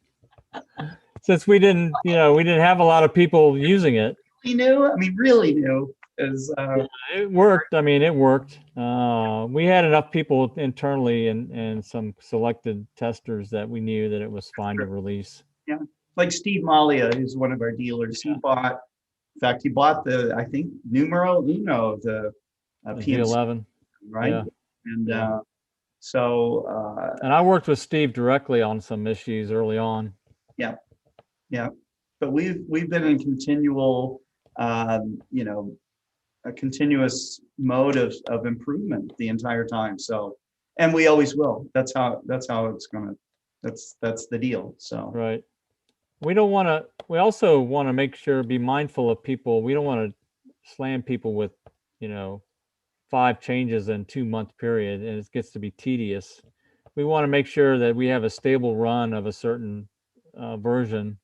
Since we didn't have a lot of people using it. Really new. It worked. I mean, it worked. We had enough people internally and some selected testers that we knew that it was fine to release. Yeah, like Steve Malia, who's one of our dealers. He bought the, I think, numero uno of the PMC-11, right? Yeah. And and I worked with Steve directly on some issues early on. Yeah, but we've been in continual, a continuous mode of improvement the entire time. So, and we always will. That's how it's gonna. That's the deal. So right. We also want to make sure, be mindful of people. We don't want to slam people with, 5 changes in 2-month period, and it gets to be tedious. We want to make sure that we have a stable run of a certain version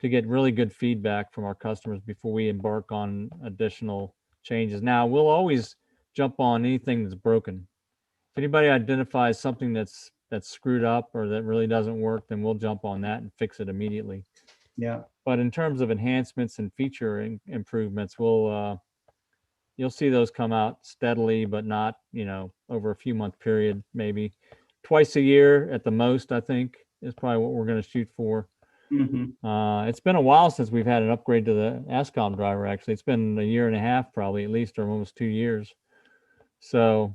to get really good feedback from our customers before we embark on additional changes. Now, we'll always jump on anything that's broken. If anybody identifies something that's screwed up or that really doesn't work, then we'll jump on that and fix it immediately. Yeah. But in terms of enhancements and feature improvements, you'll see those come out steadily, but not, over a few month period, maybe twice a year at the most, I think is probably what we're going to shoot for. It's been a while since we've had an upgrade to the ASCOM driver. Actually, it's been 1.5 years, probably at least, or almost 2 years. So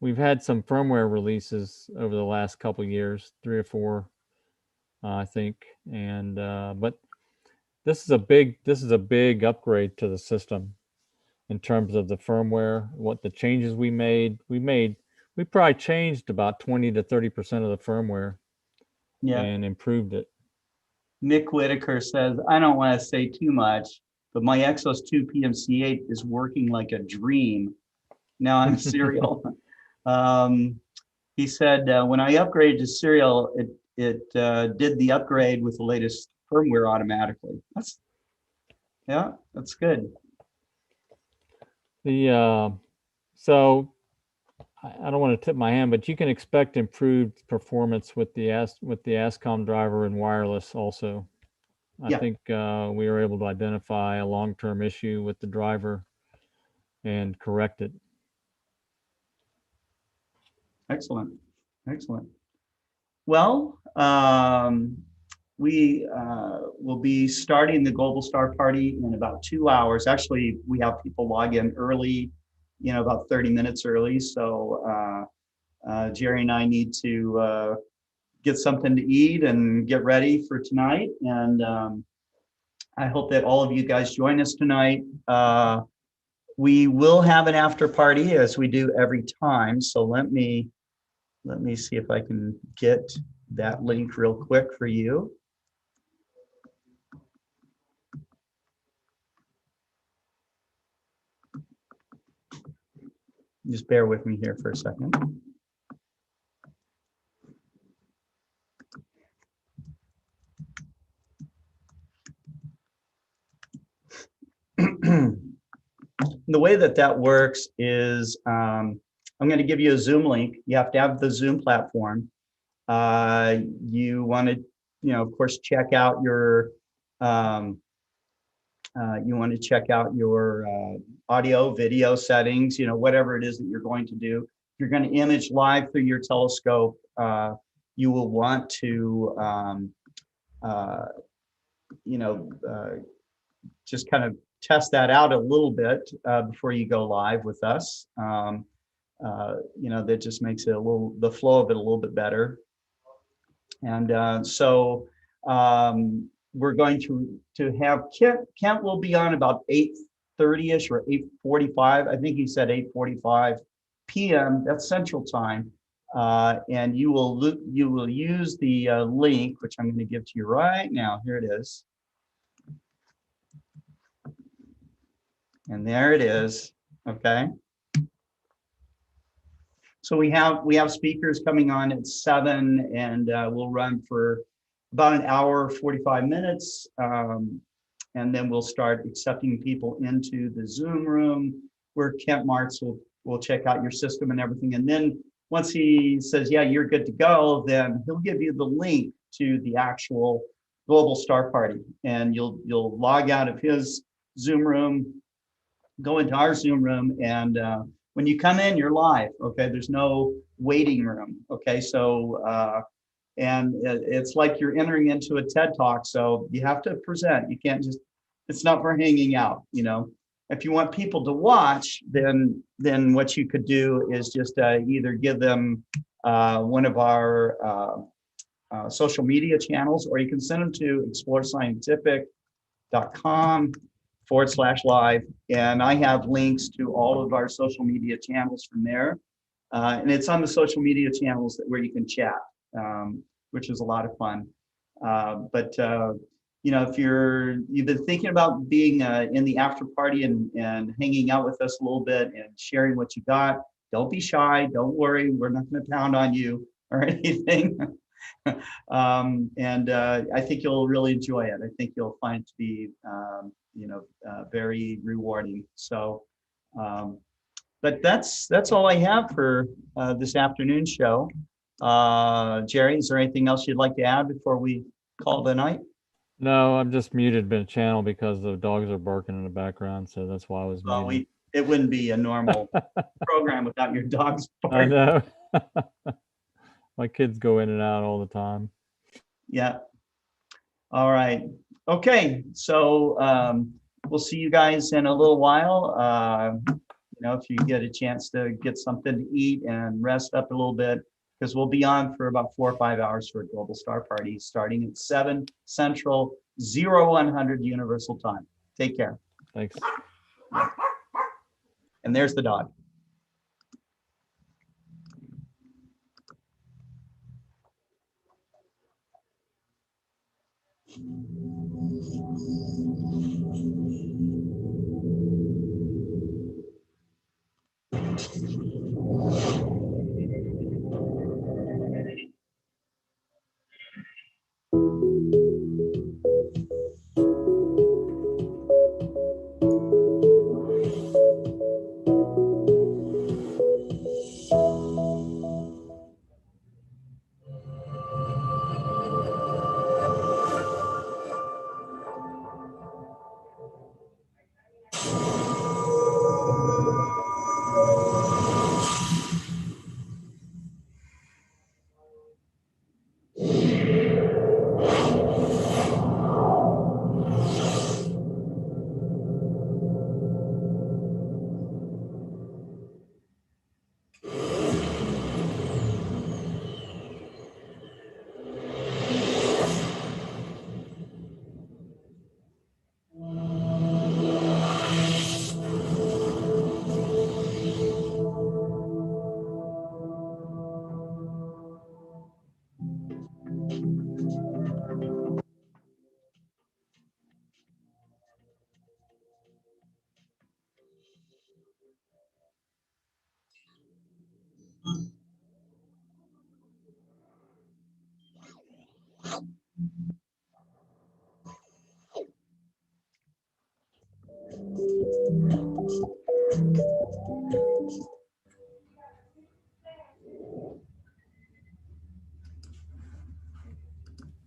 we've had some firmware releases over the last couple of years, 3 or 4, I think. And but this is a big upgrade to the system in terms of the firmware. What the changes we probably changed about 20 to 30% of the firmware. Yeah. And improved it. Nick Whitaker says, I don't want to say too much, but my Exos 2 PMC-8 is working like a dream. Now I'm serial. He said, when I upgraded to serial, it did the upgrade with the latest firmware automatically. That's good. So I don't want to tip my hand, but you can expect improved performance with the ASCOM driver and wireless also. I think we were able to identify a long-term issue with the driver and correct it. Excellent. Well, we will be starting the Global Star Party in about 2 hours. Actually, we have people log in early, about 30 minutes early. So Jerry and I need to get something to eat and get ready for tonight. And I hope that all of you guys join us tonight. We will have an after party as we do every time. So let me see if I can get that link real quick for you. Just bear with me here for a second. The way that works is I'm going to give you a Zoom link. You have to have the Zoom platform. You want to, of course, check out your you want to check out your audio, video settings, whatever it is that you're going to do. If you're going to image live through your telescope, you will want to, just kind of test that out a little bit before you go live with us. That just makes it the flow of it a little bit better. And so we're going to have Kent will be on about 8:30ish or 8:45. I think he said 8:45 p.m. That's Central Time. And you will use the link, which I'm going to give to you right now. Here it is. And there it is. Okay. So we have speakers coming on at 7, and we'll run for about an hour, 45 minutes. And then we'll start accepting people into the Zoom room where Kent Martz will check out your system and everything. And then once he says, yeah, you're good to go, then he'll give you the link to the actual Global Star Party. And you'll log out of his Zoom room, go into our Zoom room, and when you come in, you're live. Okay, there's no waiting room. Okay, so and it's like you're entering into a TED Talk, so you have to present. You can't just, it's not for hanging out. If you want people to watch, then what you could do is just either give them one of our social media channels, or you can send them to explorescientific.com/live, and I have links to all of our social media channels from there, and it's on the social media channels where you can chat, which is a lot of fun. But if you've been thinking about being in the after party and hanging out with us a little bit and sharing what you got, don't be shy. Don't worry, we're not going to pound on you or anything. And I think you'll really enjoy it. I think you'll find it to be very rewarding. So, but that's all I have for this afternoon show. Jerry, is there anything else you'd like to add before we call it a night? No, I'm just muted the channel because the dogs are barking in the background, so that's why I was muted. It wouldn't be a normal program without your dogs barking. I know. My kids go in and out all the time. Yeah. All right. Okay. So we'll see you guys in a little while. If you get a chance to get something to eat and rest up a little bit, because we'll be on for about 4 or 5 hours for a Global Star Party starting at 7 Central, 0100 Universal Time. Take care. Thanks. And there's the dog.